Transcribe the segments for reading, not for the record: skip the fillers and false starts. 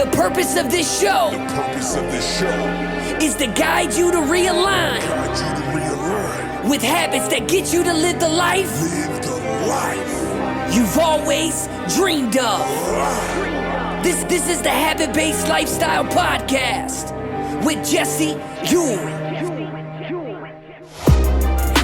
The purpose of this show is to guide you to realign with habits that get you to live the life you've always dreamed of. This is the Habit-Based Lifestyle Podcast with Jesse Ewell.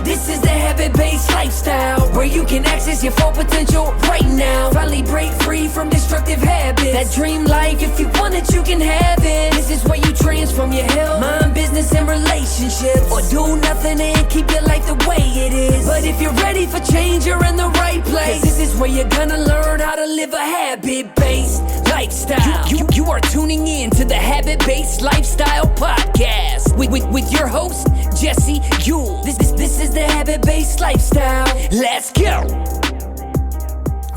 This is the Habit-Based Lifestyle, where you can access your full potential right now. Finally break free from destructive habits. That dream life, if you want it, you can have it. This is where you transform your health, mind, business, and relationships, or do nothing and keep your life the way it is. But if you're ready for change, you're in the right place. This is where you're gonna learn how to live a habit-based lifestyle. You are tuning in to the Habit-Based Lifestyle Podcast with your host, Jesse Ewell. This is the Habit-Based Lifestyle. Let's go.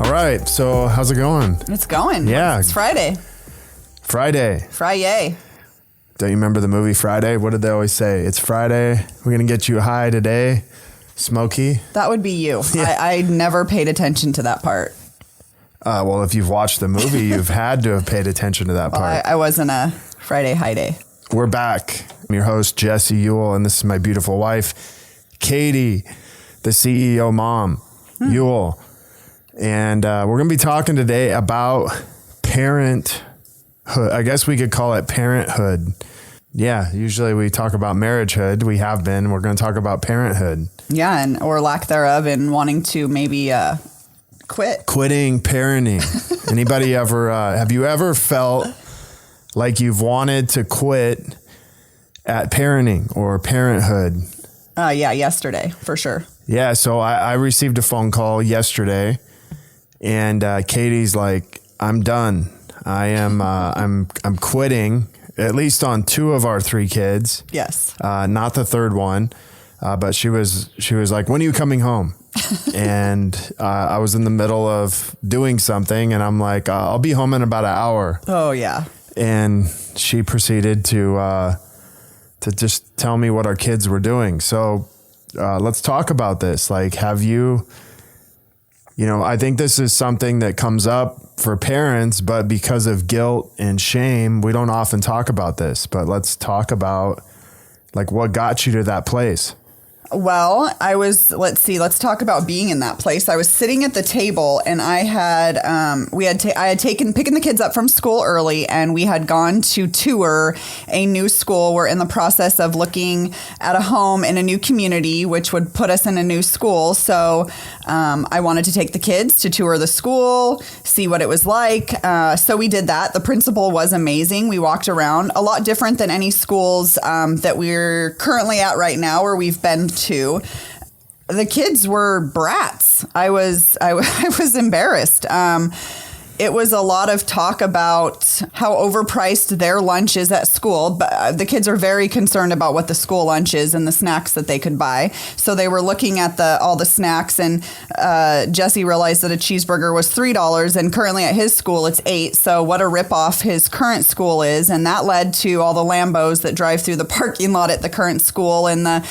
All right. So how's it going? It's going. Yeah. It's Friday. Friday. Don't you remember the movie Friday? What did they always say? It's Friday. We're going to get you high today. Smokey. That would be you. Yeah. I never paid attention to that part. Well, if you've watched the movie, you've had to have paid attention to that part. I wasn't a Friday high day. We're back. I'm your host, Jesse Ewell, and this is my beautiful wife, Katie, the CEO mom, Ewell. And we're going to be talking today about parenthood. I guess we could call it parenthood. Yeah, usually we talk about marriagehood. We have been. We're going to talk about parenthood. Yeah, or lack thereof, and wanting to maybe quitting parenting. Anybody ever, have you ever felt like you've wanted to quit at parenting or parenthood? Yeah, yesterday, for sure. Yeah, so I received a phone call yesterday, and Katie's like, I'm done. I'm quitting, at least on 2 of our 3 kids. Yes. Not the 3rd one. But she was like, when are you coming home? And I was in the middle of doing something, and I'm like, I'll be home in about an hour. Oh, yeah. And she proceeded to just tell me what our kids were doing. So let's talk about this. Like, have you, I think this is something that comes up for parents, but because of guilt and shame, we don't often talk about this. But let's talk about, like, what got you to that place. Well, let's talk about being in that place. I was sitting at the table, and I had picking the kids up from school early, and we had gone to tour a new school. We're in the process of looking at a home in a new community, which would put us in a new school. So I wanted to take the kids to tour the school, see what it was like. So we did that. The principal was amazing. We walked around, a lot different than any schools that we're currently at right now, or we've been to. The kids were brats. I was embarrassed. It was a lot of talk about how overpriced their lunch is at school. But the kids are very concerned about what the school lunch is and the snacks that they could buy. So they were looking at all the snacks, and Jesse realized that a cheeseburger was $3, and currently at his school it's $8. So what a ripoff his current school is. And that led to all the Lambos that drive through the parking lot at the current school, and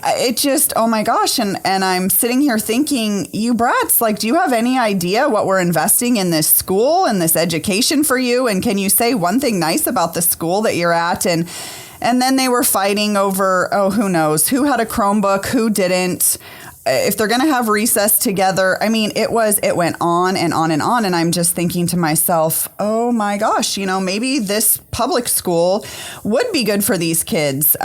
it just, oh my gosh. And I'm sitting here thinking, you brats, like, do you have any idea what we're investing in this school and this education for you? And can you say one thing nice about the school that you're at? And then they were fighting over, who knows, who had a Chromebook, who didn't, if they're going to have recess together. I mean, it went on and on and on. And I'm just thinking to myself, oh my gosh, maybe this public school would be good for these kids.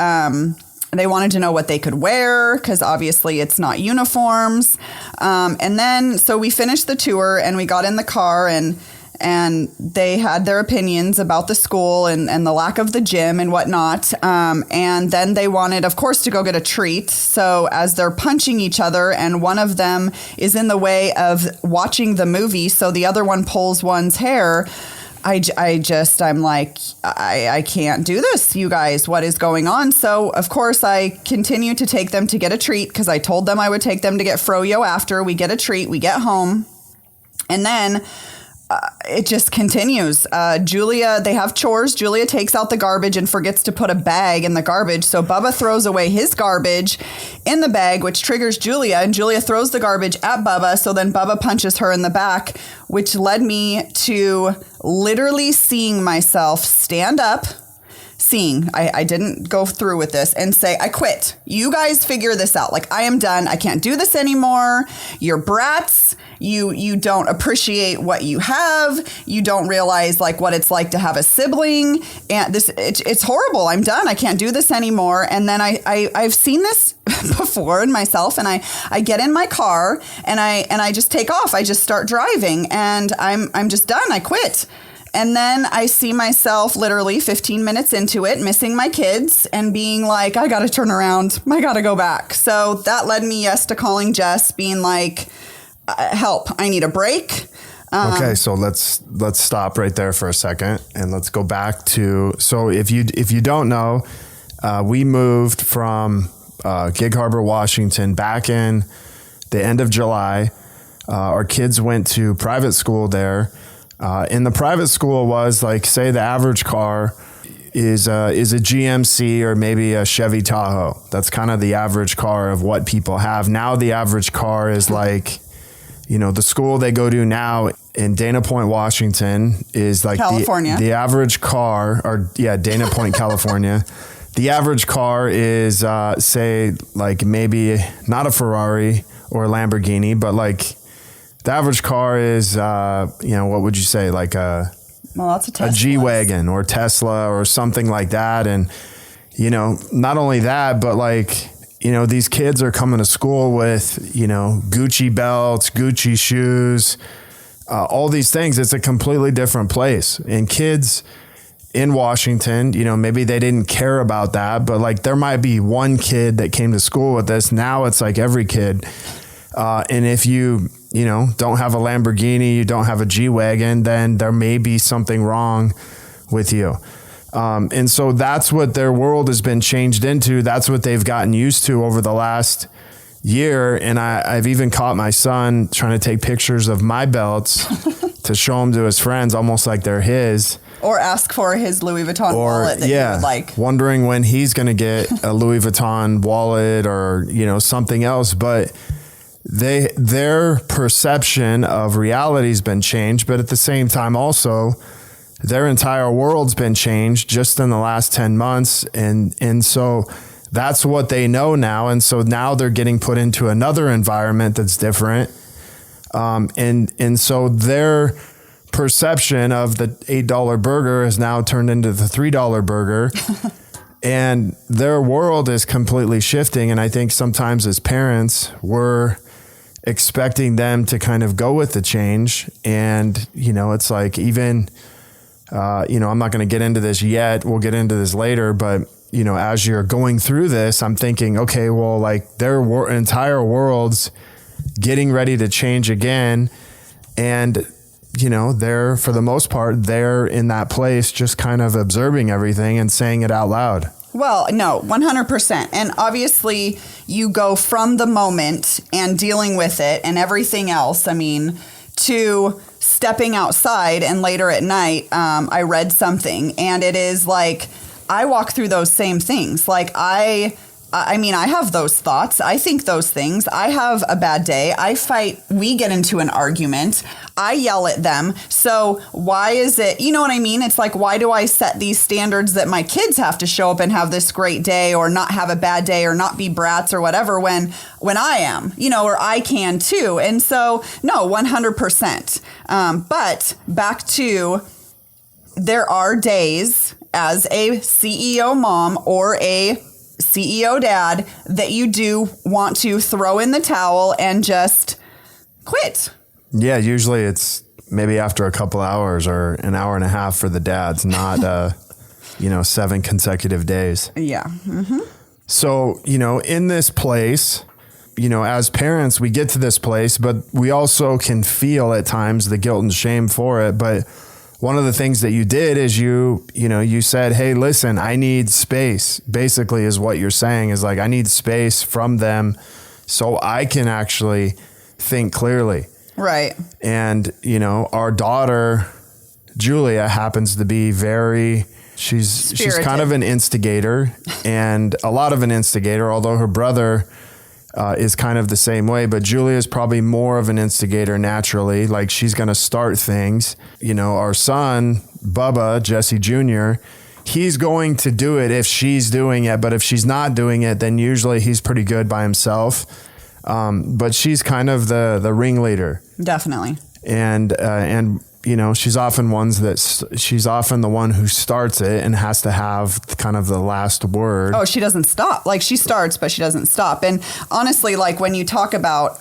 They wanted to know what they could wear, because obviously it's not uniforms. And then, so we finished the tour, and we got in the car, and they had their opinions about the school and the lack of the gym and whatnot. And then they wanted, of course, to go get a treat. So as they're punching each other, and one of them is in the way of watching the movie, so the other one pulls one's hair, I'm like, I can't do this, you guys. What is going on? So, of course, I continue to take them to get a treat, because I told them I would take them to get froyo after. We get a treat. We get home. And then it just continues. Julia, they have chores. Julia takes out the garbage and forgets to put a bag in the garbage. So Bubba throws away his garbage in the bag, which triggers Julia. And Julia throws the garbage at Bubba. So then Bubba punches her in the back, which led me to literally seeing myself stand up. I didn't go through with this and say, I quit. You guys figure this out. Like, I am done. I can't do this anymore. You're brats. You don't appreciate what you have. You don't realize like what it's like to have a sibling. And it's horrible. I'm done. I can't do this anymore. And then I've seen this before in myself, and I get in my car and I just take off. I just start driving, and I'm just done. I quit. And then I see myself literally 15 minutes into it, missing my kids and being like, I got to turn around. I got to go back. So that led me, to calling Jess, being like, help, I need a break. Okay, so let's stop right there for a second, and let's go back to, so if you don't know, we moved from Gig Harbor, Washington back in the end of July. Our kids went to private school there. In the private school was like, say the average car is a GMC or maybe a Chevy Tahoe. That's kind of the average car of what people have. Now the average car is like, the school they go to now in Dana Point, Washington is like California. The average car, Dana Point, California. The average car is, say like maybe not a Ferrari or a Lamborghini, but like, the average car is, what would you say? Like that's a Tesla. A G-Wagon or Tesla or something like that. And, not only that, but like, these kids are coming to school with, Gucci belts, Gucci shoes, all these things. It's a completely different place. And kids in Washington, maybe they didn't care about that, but like there might be one kid that came to school with this. Now it's like every kid. And if you don't have a Lamborghini, you don't have a G-Wagon, then there may be something wrong with you. And so that's what their world has been changed into. That's what they've gotten used to over the last year. And I've even caught my son trying to take pictures of my belts to show them to his friends, almost like they're his. Or ask for his Louis Vuitton wallet that you would like. Wondering when he's going to get a Louis Vuitton wallet or, something else. But their perception of reality has been changed, but at the same time also their entire world's been changed just in the last 10 months. And so that's what they know now. And so now they're getting put into another environment that's different. And so their perception of the $8 burger has now turned into the $3 burger. And their world is completely shifting. And I think sometimes as parents, we're expecting them to kind of go with the change. And, it's like even, I'm not going to get into this yet. We'll get into this later. But, as you're going through this, I'm thinking, okay, well, like their entire world's getting ready to change again. And, they're, for the most part, they're in that place just kind of observing everything and saying it out loud. Well, no, 100%. And obviously you go from the moment and dealing with it and everything else, to stepping outside. And later at night, I read something, and it is like, I walk through those same things. Like I have those thoughts. I think those things. I have a bad day. I fight. We get into an argument. I yell at them. So why is it, you know what I mean? It's like, why do I set these standards that my kids have to show up and have this great day or not have a bad day or not be brats or whatever when I am, or I can too. And so, no, 100%. But back to, there are days as a CEO mom or a CEO dad that you do want to throw in the towel and just quit. Yeah, usually it's maybe after a couple hours or an hour and a half for the dads, not 7 consecutive days. Yeah. Mm-hmm. So, in this place, as parents, we get to this place, but we also can feel at times the guilt and shame for it. But one of the things that you did is you said, hey, listen, I need space, basically is what you're saying, is like, I need space from them so I can actually think clearly. Right. And, you know, our daughter, Julia, happens to be she's kind of an instigator and a lot of an instigator, although her brother is kind of the same way. But Julia is probably more of an instigator naturally. Like, she's going to start things. You know, our son, Bubba, Jesse Jr., he's going to do it if she's doing it. But if she's not doing it, then usually he's pretty good by himself. But she's kind of the ringleader. Definitely. And you know, she's often the one who starts it and has to have kind of the last word. Oh, she doesn't stop. Like, she starts, but she doesn't stop. And honestly, like, when you talk about,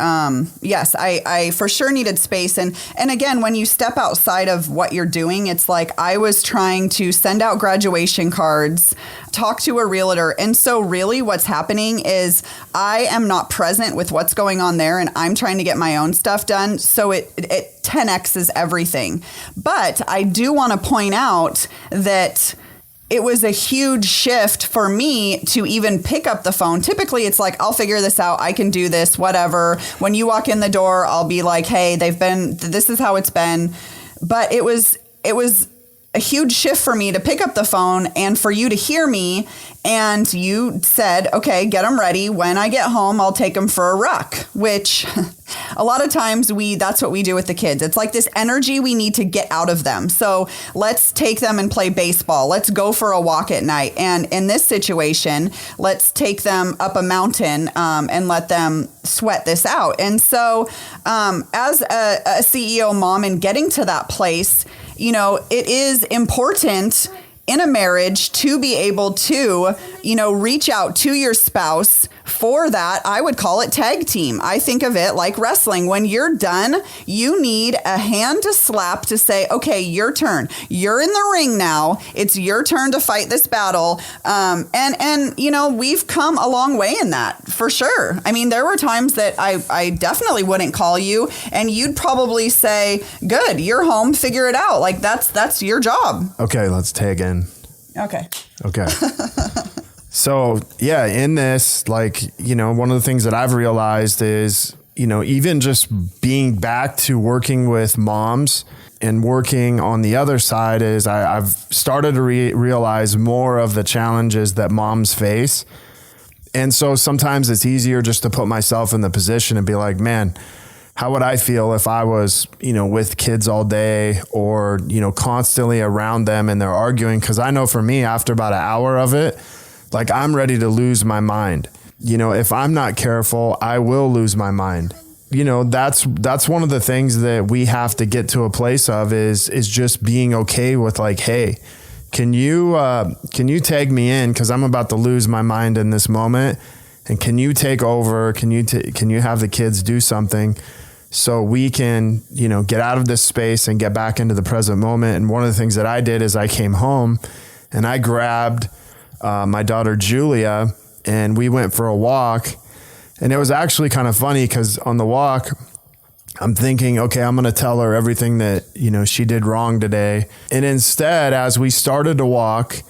yes, I for sure needed space. And again, when you step outside of what you're doing, it's like I was trying to send out graduation cards, talk to a realtor. And so really what's happening is I am not present with what's going on there, and I'm trying to get my own stuff done. So it 10X's everything. But I do want to point out that it was a huge shift for me to even pick up the phone. Typically, it's like, I'll figure this out. I can do this, whatever. When you walk in the door, I'll be like, hey, this is how it's been. But it was a huge shift for me to pick up the phone and for you to hear me. And you said, okay, get them ready. When I get home, I'll take them for a ruck, which a lot of times that's what we do with the kids. It's like this energy we need to get out of them. So let's take them and play baseball. Let's go for a walk at night. And in this situation, let's take them up a mountain and let them sweat this out. And so as a CEO mom and getting to that place, you know, it is important in a marriage to be able to, you know, reach out to your spouse for that. I would call it tag team. I think of it like wrestling. When you're done, you need a hand to slap to say, okay, your turn. You're in the ring now. It's your turn to fight this battle. And you know, we've come a long way in that for sure. I mean, there were times that I definitely wouldn't call you and you'd probably say, good, you're home, figure it out. Like that's your job. Okay, let's tag in. Okay. So yeah, in this, like, you know, one of the things that I've realized is, you know, even just being back to working with moms and working on the other side is I've started to realize more of the challenges that moms face. And so sometimes it's easier just to put myself in the position and be like, man, how would I feel if I was, you know, with kids all day or, you know, constantly around them and they're arguing? Because I know for me, after about an hour of it, like, I'm ready to lose my mind. You know, if I'm not careful, I will lose my mind. You know, that's one of the things that we have to get to a place of is just being okay with, like, hey, can you tag me in? Because I'm about to lose my mind in this moment. And can you take over? Can you have the kids do something so we can, you know, get out of this space and get back into the present moment? And one of the things that I did is I came home and I grabbed my daughter Julia and we went for a walk. And it was actually kind of funny because on the walk, I'm thinking, okay, I'm going to tell her everything that, you know, she did wrong today. And instead, as we started to walk,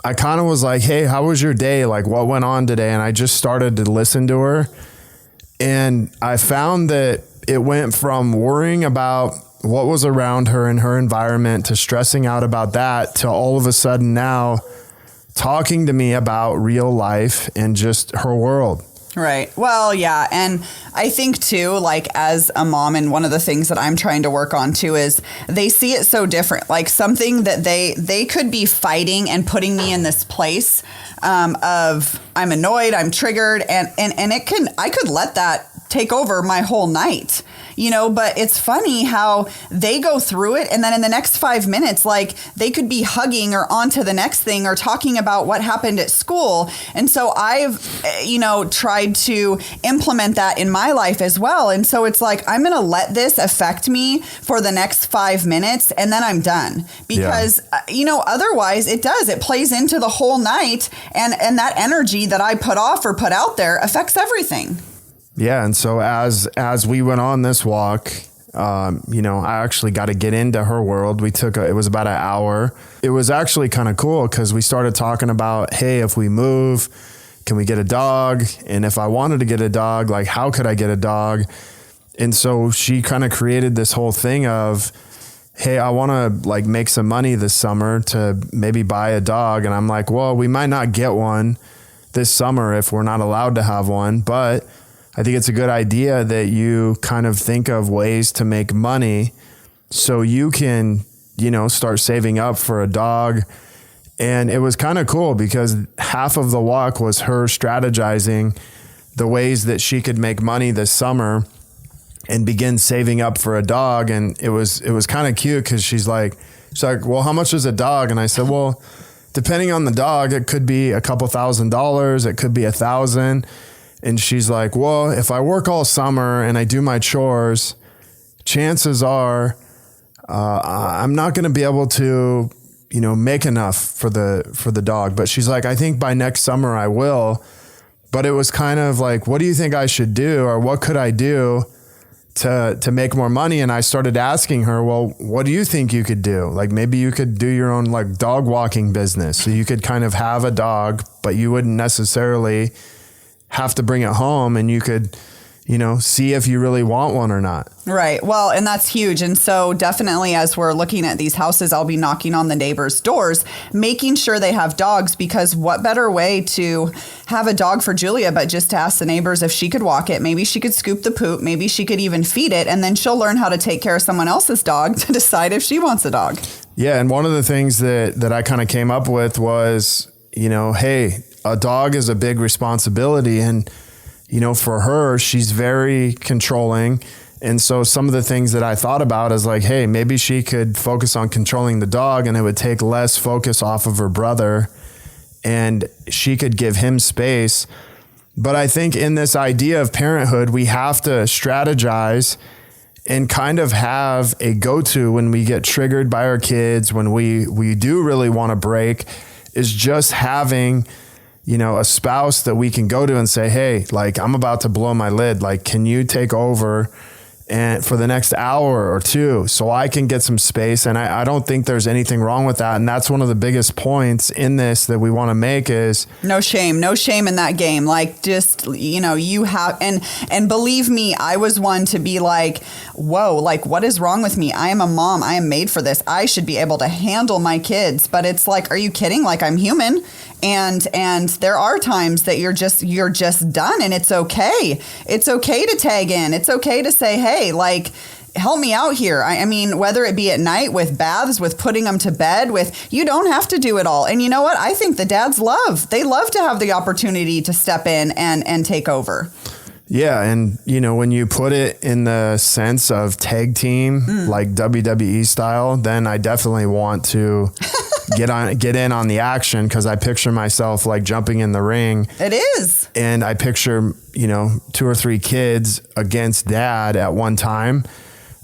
I kind of was like, hey, how was your day? Like, what went on today? And I just started to listen to her. And I found that it went from worrying about what was around her and her environment to stressing out about that to all of a sudden now talking to me about real life and just her world. Right. Well, yeah. And I think too, like, as a mom, and one of the things that I'm trying to work on too is they see it so different, like something that they could be fighting and putting me in this place of I'm annoyed, I'm triggered, and I could let that take over my whole night, you know, but it's funny how they go through it. And then in the next 5 minutes, like, they could be hugging or on to the next thing or talking about what happened at school. And so I've, you know, tried to implement that in my life as well. And so it's like, I'm going to let this affect me for the next 5 minutes and then I'm done because, you know, otherwise it plays into the whole night and that energy that I put off or put out there affects everything. Yeah. And so as we went on this walk, you know, I actually got to get into her world. It was about an hour. It was actually kind of cool because we started talking about, hey, if we move, can we get a dog? And if I wanted to get a dog, like, how could I get a dog? And so she kind of created this whole thing of, hey, I want to like make some money this summer to maybe buy a dog. And I'm like, well, we might not get one this summer if we're not allowed to have one. But I think it's a good idea that you kind of think of ways to make money so you can, you know, start saving up for a dog. And it was kind of cool because half of the walk was her strategizing the ways that she could make money this summer and begin saving up for a dog. And it was kind of cute because she's like, well, how much is a dog? And I said, well, depending on the dog, it could be a couple $1,000s. It could be $1,000. And she's like, well, if I work all summer and I do my chores, chances are I'm not going to be able to, you know, make enough for the dog. But she's like, I think by next summer I will. But it was kind of like, what do you think I should do? Or what could I do to make more money? And I started asking her, well, what do you think you could do? Like maybe you could do your own like dog walking business. So you could kind of have a dog, but you wouldn't necessarily have to bring it home, and you could, you know, see if you really want one or not. Right. Well, and that's huge. And so definitely as we're looking at these houses, I'll be knocking on the neighbors' doors, making sure they have dogs, because what better way to have a dog for Julia but just to ask the neighbors if she could walk it. Maybe she could scoop the poop. Maybe she could even feed it. And then she'll learn how to take care of someone else's dog to decide if she wants a dog. Yeah. And one of the things that I kind of came up with was, you know, hey, a dog is a big responsibility. And you know, for her, she's very controlling. And so some of the things that I thought about is like, hey, maybe she could focus on controlling the dog and it would take less focus off of her brother and she could give him space. But I think in this idea of parenthood, we have to strategize and kind of have a go-to when we get triggered by our kids, when we do really want to break, is just having, you know, a spouse that we can go to and say, hey, like I'm about to blow my lid. Like, can you take over and for the next hour or two so I can get some space? And I don't think there's anything wrong with that. And that's one of the biggest points in this that we want to make is no shame in that game. Like just, you know, you have, and believe me, I was one to be like, whoa, like what is wrong with me? I am a mom. I am made for this. I should be able to handle my kids. But it's like, are you kidding? Like I'm human. And there are times that you're just done, and it's okay. It's okay to tag in. It's okay to say, hey, like, help me out here. I mean, whether it be at night with baths, with putting them to bed, with, you don't have to do it all. And you know what? I think the dads love to have the opportunity to step in and take over. Yeah. And, you know, when you put it in the sense of tag team, like WWE style, then I definitely want to get in on the action, because I picture myself like jumping in the ring. It is. And I picture, you know, 2 or 3 kids against dad at one time.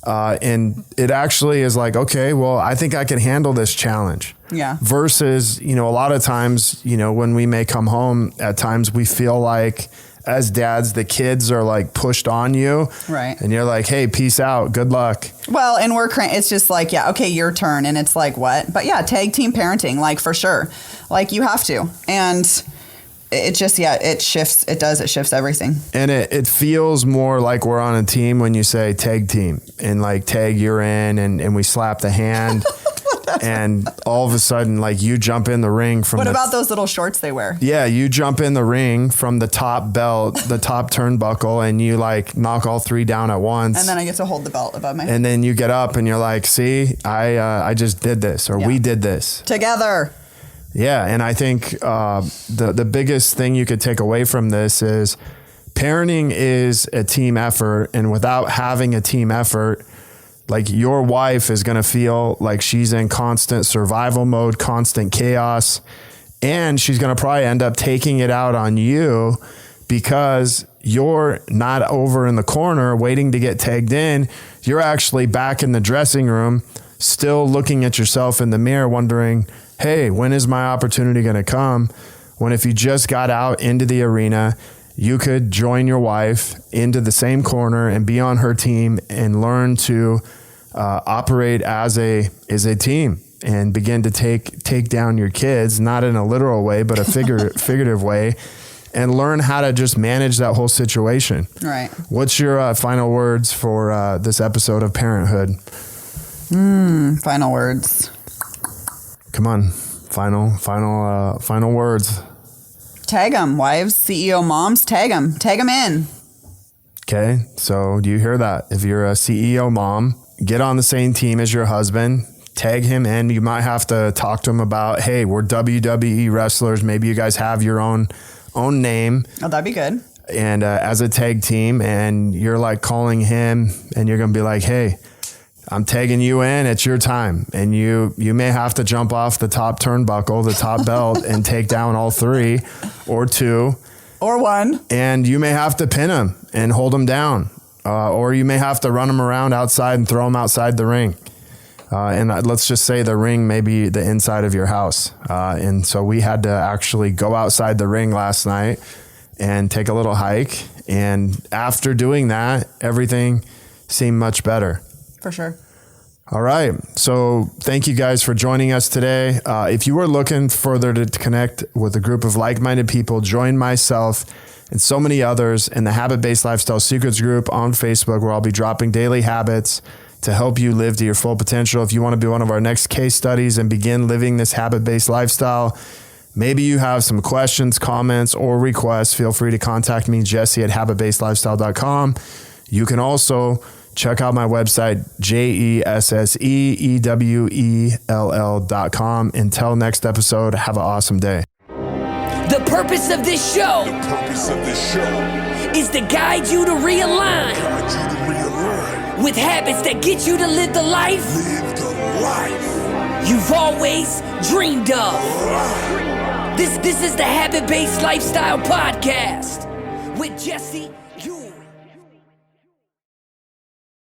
And it actually is like, okay, well, I think I can handle this challenge. Yeah. Versus, you know, a lot of times, you know, when we may come home, at times we feel like as dads, the kids are like pushed on you. Right. And you're like, hey, peace out. Good luck. Well, and it's just like, yeah, okay, your turn. And it's like, what? But yeah, tag team parenting, like for sure. Like you have to. And it just, yeah, it shifts everything. And it feels more like we're on a team when you say tag team, and like tag, you're in, and we slap the hand. And all of a sudden, like you jump in the ring from. What about those little shorts they wear? Yeah, you jump in the ring from the top belt, the top turnbuckle, and you like knock all 3 down at once. And then I get to hold the belt above my head. And then you get up and you're like, see, I just did this, or we did this together. Yeah, and I think the biggest thing you could take away from this is parenting is a team effort, and without having a team effort, like your wife is going to feel like she's in constant survival mode, constant chaos, and she's going to probably end up taking it out on you because you're not over in the corner waiting to get tagged in. You're actually back in the dressing room, still looking at yourself in the mirror, wondering, hey, when is my opportunity going to come? When if you just got out into the arena, you could join your wife into the same corner and be on her team and learn to operate as a team and begin to take down your kids, not in a literal way, but a figurative way. and learn how to just manage that whole situation. Right. What's your final words for this episode of Parenthood? Final words. Come on. Final words. Tag them. Wives, CEO moms, tag them. Tag them in. Okay. So do you hear that? If you're a CEO mom, get on the same team as your husband. Tag him in. You might have to talk to him about, hey, we're WWE wrestlers. Maybe you guys have your own name. Oh, that'd be good. And as a tag team, and you're like calling him, and you're going to be like, hey, I'm tagging you in. It's your time. And you may have to jump off the top turnbuckle, the top belt, and take down all 3 or 2. Or 1. And you may have to pin him and hold him down. Or you may have to run him around outside and throw him outside the ring. And let's just say the ring may be the inside of your house. And so we had to actually go outside the ring last night and take a little hike. And after doing that, everything seemed much better. For sure. All right. So thank you guys for joining us today. If you are looking further to connect with a group of like-minded people, join myself and so many others in the Habit-Based Lifestyle Secrets group on Facebook, where I'll be dropping daily habits to help you live to your full potential. If you want to be one of our next case studies and begin living this habit-based lifestyle, maybe you have some questions, comments, or requests, feel free to contact me, Jesse at habitbasedlifestyle.com. You can also check out my website, JESSEEWELL.com. Until next episode, have an awesome day. The purpose of this show is to guide you to realign with habits that get you to live the life you've always dreamed of. This is the Habit-Based Lifestyle Podcast with Jesse